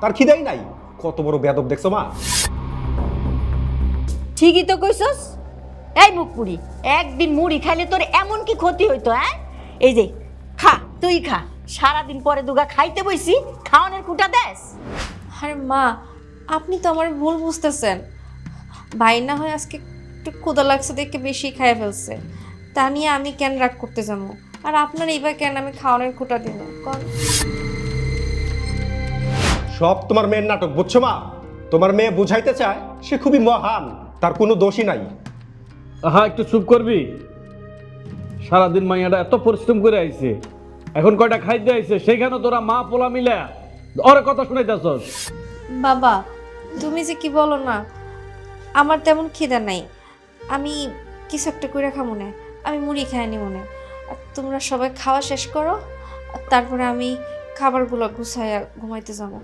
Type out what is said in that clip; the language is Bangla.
তার খিদাই নাই। কত বড় বেয়াদব দেখছো মা। ঠিকই তো কইছস। এই মুখপুরি, একদিন মুড়ি খাইলে তোর এমন কি ক্ষতি হইতো? হ্যাঁ, এই যে খা, তুই খা। সারাদিন পরে দুগা খাইতে বইছি, খাওয়ানোর কুটা দেস। আরে মা, আপনি তো আমার ভুল বুঝতেছেন। ভাই না হয় আজকে একটু ক্ষুধা লাগছে দেখে বেশি খাইয়ে ফেলছে, তা নিয়ে আমি কেন রাগ করতে যাবো? আর আপনার এইবার কেন আমি খাওয়ানোর খোটা দিব? কন। সব তোমার মেয়ের নাটক, বুঝছো মা? তোমার মেয়ে বুঝাইতে চায় সে খুবই মহান, তার কোনো দোষই নাই। হ্যাঁ, একটু চুপ করবি? সারাদিন মাইয়াটা এত পরিশ্রম করে আইছে, এখন কয়টা খাইতে আইছে, সেইখানে তোরা মা পোলা মিলে ওরে কথা শুনাইতেছস। বাবা, তুমি যে কি বলো না, আমার তেমন খিদা নাই। আমি কিছু একটা করে খাবো না, আমি মুড়ি খাই নি মনে। আর তোমরা সবাই খাওয়া শেষ করো, আর তারপরে আমি খাবারগুলো গুছাইয়া ঘুমাইতে যাবো।